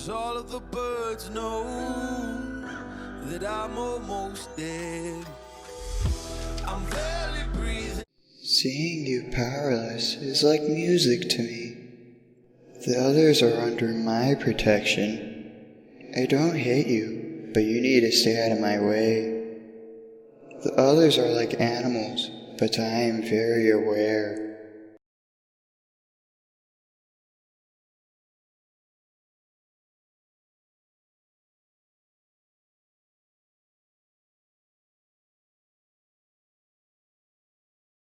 'cause all of the birds know that I'm almost dead. I'm barely breathing. Seeing you powerless is like music to me. The others are under my protection. I don't hate you, but you need to stay out of my way. The others are like animals, but I am very aware.